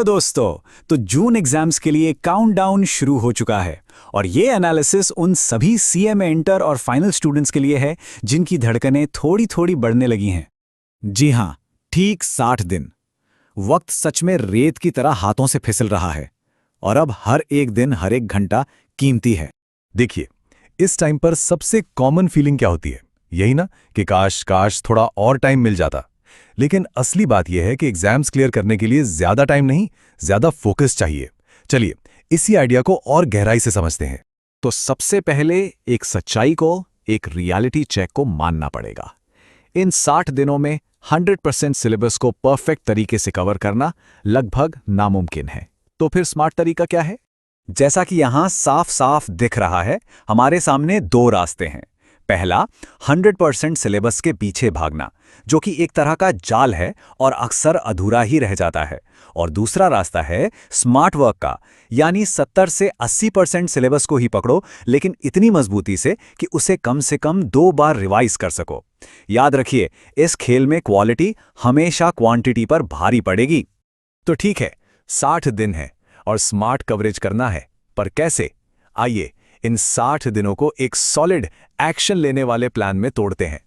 दोस्तों, तो जून एग्जाम्स के लिए काउंटडाउन शुरू हो चुका है और ये एनालिसिस उन सभी सीएमए इंटर और फाइनल स्टूडेंट्स के लिए है जिनकी धड़कनें थोड़ी थोड़ी बढ़ने लगी हैं। जी हाँ, ठीक 60 दिन। वक्त सच में रेत की तरह हाथों से फिसल रहा है और अब हर एक दिन, हर एक घंटा कीमती है। देखिए, इस टाइम पर सबसे कॉमन फीलिंग क्या होती है? यही ना कि काश काश थोड़ा और टाइम मिल जाता। लेकिन असली बात यह है कि एग्जाम्स क्लियर करने के लिए ज्यादा टाइम नहीं, ज्यादा फोकस चाहिए। चलिए इसी आइडिया को और गहराई से समझते हैं। तो सबसे पहले एक सच्चाई को, एक रियलिटी चेक को मानना पड़ेगा। इन 60 दिनों में 100% सिलेबस को परफेक्ट तरीके से कवर करना लगभग नामुमकिन है। तो फिर स्मार्ट तरीका क्या है? जैसा कि यहां साफ साफ दिख रहा है, हमारे सामने दो रास्ते हैं। पहला, 100% सिलेबस के पीछे भागना, जो कि एक तरह का जाल है और अक्सर अधूरा ही रह जाता है। और दूसरा रास्ता है स्मार्ट वर्क का, यानी 70 से 80% सिलेबस को ही पकड़ो, लेकिन इतनी मजबूती से कि उसे कम से कम 2 बार रिवाइज कर सको। याद रखिए, इस खेल में क्वालिटी हमेशा क्वांटिटी पर भारी पड़ेगी। तो ठीक है, 60 दिन है और स्मार्ट कवरेज करना है, पर कैसे? आइए इन 60 दिनों को एक सॉलिड एक्शन लेने वाले प्लान में तोड़ते हैं।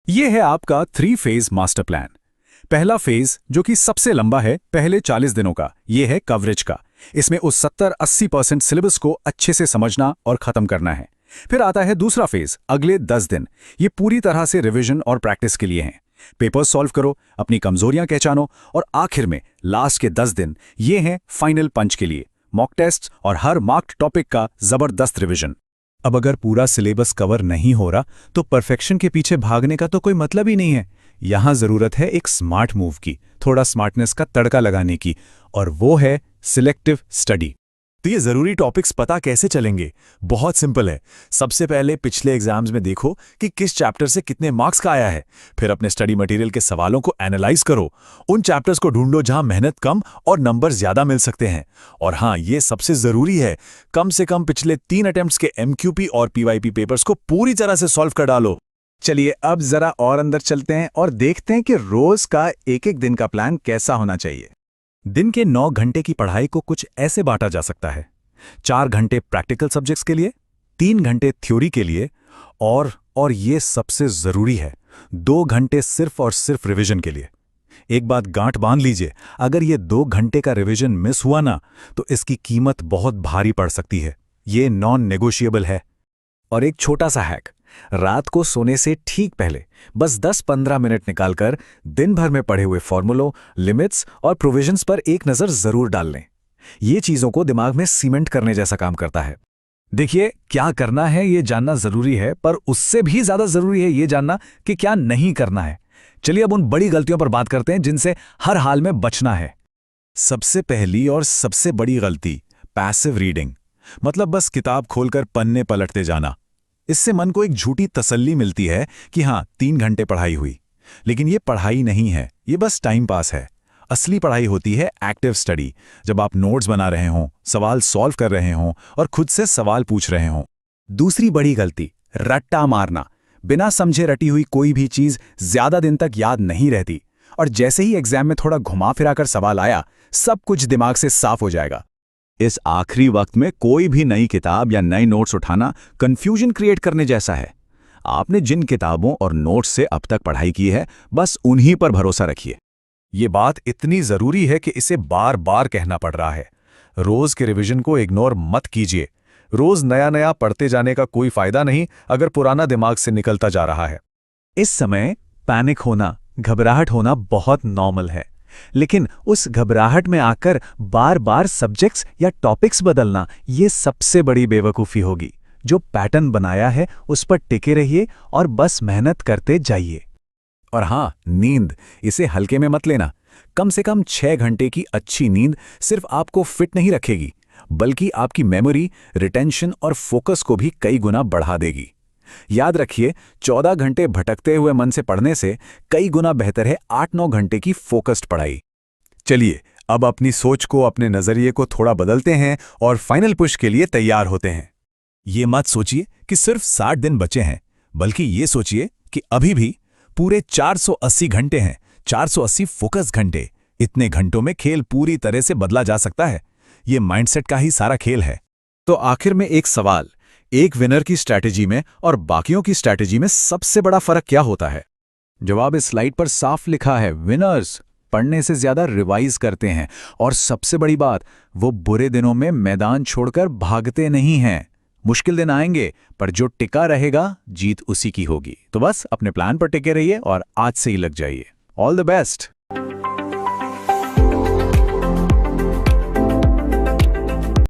यह है आपका 3 फेज मास्टर प्लान। पहला फेज, जो कि सबसे लंबा है, पहले 40 दिनों का, यह है कवरेज का। इसमें उस 70-80% सिलेबस को अच्छे से समझना और खत्म करना है। फिर आता है दूसरा फेज, अगले 10 दिन। ये पूरी तरह से रिवीजन और प्रैक्टिस के लिए हैं। पेपर्स सॉल्व करो, अपनी कमजोरियां पहचानो और आखिर में लास्ट के 10 दिन ये हैं फाइनल पंच के लिए, मॉक टेस्ट और हर मार्क्ड टॉपिक का जबरदस्त रिवीजन। अब अगर पूरा सिलेबस कवर नहीं हो रहा तो परफेक्शन के पीछे भागने का तो कोई मतलब ही नहीं है। यहां जरूरत है एक स्मार्ट मूव की, थोड़ा स्मार्टनेस का तड़का लगाने की, और वो है सिलेक्टिव स्टडी। तो ये जरूरी टॉपिक्स पता कैसे चलेंगे? बहुत सिंपल है। सबसे पहले पिछले एग्जाम्स में देखो कि किस चैप्टर से कितने मार्क्स का आया है। फिर अपने स्टडी मटेरियल के सवालों को एनालाइज करो। उन चैप्टर्स को ढूंढो जहां मेहनत कम और नंबर ज्यादा मिल सकते हैं। और हाँ, ये सबसे जरूरी है, कम से कम पिछले 3 अटेम्प्ट्स के एमक्यूपी और पीवाईपी पेपर्स को पूरी तरह से सॉल्व कर डालो। चलिए अब जरा और अंदर चलते हैं और देखते हैं कि रोज का एक एक दिन का प्लान कैसा होना चाहिए। दिन के 9 घंटे की पढ़ाई को कुछ ऐसे बांटा जा सकता है: 4 घंटे प्रैक्टिकल सब्जेक्ट्स के लिए, 3 घंटे थ्योरी के लिए, और ये सबसे जरूरी है, 2 घंटे सिर्फ और सिर्फ रिवीजन के लिए। एक बात गांठ बांध लीजिए, अगर ये 2 घंटे का रिवीजन मिस हुआ ना, तो इसकी कीमत बहुत भारी पड़ सकती है। ये नॉन नेगोशिएबल है। और एक छोटा सा हैक, रात को सोने से ठीक पहले बस 10-15 मिनट निकालकर दिन भर में पढ़े हुए फॉर्मूलों, लिमिट्स और प्रोविजंस पर एक नज़र जरूर डाल लें। ये चीज़ों को दिमाग में सीमेंट करने जैसा काम करता है। देखिए, क्या करना है ये जानना जरूरी है, पर उससे भी ज्यादा जरूरी है ये जानना कि क्या नहीं करना है। चलिए अब उन बड़ी गलतियों पर बात करते हैं जिनसे हर हाल में बचना है। सबसे पहली और सबसे बड़ी गलती, पैसिव रीडिंग, मतलब बस किताब खोलकर पन्ने पलटते जाना। इससे मन को एक झूठी तसल्ली मिलती है कि हाँ, 3 घंटे पढ़ाई हुई, लेकिन ये पढ़ाई नहीं है, ये बस टाइम पास है। असली पढ़ाई होती है एक्टिव स्टडी, जब आप नोट्स बना रहे हों, सवाल सॉल्व कर रहे हों और खुद से सवाल पूछ रहे हों। दूसरी बड़ी गलती, रट्टा मारना। बिना समझे रटी हुई कोई भी चीज ज्यादा दिन तक याद नहीं रहती, और जैसे ही एग्जाम में थोड़ा घुमा फिराकर सवाल आया, सब कुछ दिमाग से साफ हो जाएगा। इस आखिरी वक्त में कोई भी नई किताब या नए नोट्स उठाना कंफ्यूजन क्रिएट करने जैसा है। आपने जिन किताबों और नोट्स से अब तक पढ़ाई की है, बस उन्हीं पर भरोसा रखिए। ये बात इतनी जरूरी है कि इसे बार बार कहना पड़ रहा है। रोज के रिवीजन को इग्नोर मत कीजिए। रोज नया नया पढ़ते जाने का कोई फायदा नहीं अगर पुराना दिमाग से निकलता जा रहा है। इस समय पैनिक होना, घबराहट होना बहुत नॉर्मल है, लेकिन उस घबराहट में आकर बार बार सब्जेक्ट्स या टॉपिक्स बदलना, ये सबसे बड़ी बेवकूफ़ी होगी। जो पैटर्न बनाया है उस पर टिके रहिए और बस मेहनत करते जाइए। और हाँ, नींद, इसे हल्के में मत लेना। कम से कम 6 घंटे की अच्छी नींद सिर्फ आपको फिट नहीं रखेगी, बल्कि आपकी मेमोरी, रिटेंशन और फोकस को भी कई गुना बढ़ा देगी। याद रखिए, 14 घंटे भटकते हुए मन से पढ़ने से कई गुना बेहतर है 8-9 घंटे की फोकस्ड पढ़ाई। चलिए अब अपनी सोच को, अपने नजरिए को थोड़ा बदलते हैं और फाइनल पुश के लिए तैयार होते हैं। ये मत सोचिए कि सिर्फ 60 दिन बचे हैं, बल्कि ये सोचिए कि अभी भी पूरे 480 घंटे हैं, 480 फोकस घंटे, इतने घंटों में खेल पूरी तरह से बदला जा सकता है। ये माइंडसेट का ही सारा खेल है। तो आखिर में एक सवाल, एक विनर की स्ट्रैटेजी में और बाकियों की स्ट्रैटेजी में सबसे बड़ा फर्क क्या होता है? जवाब इस स्लाइड पर साफ लिखा है, विनर्स पढ़ने से ज्यादा रिवाइज करते हैं, और सबसे बड़ी बात, वो बुरे दिनों में मैदान छोड़कर भागते नहीं हैं। मुश्किल दिन आएंगे, पर जो टिका रहेगा जीत उसी की होगी। तो बस अपने प्लान पर टिके रहिए और आज से ही लग जाइए। All the best.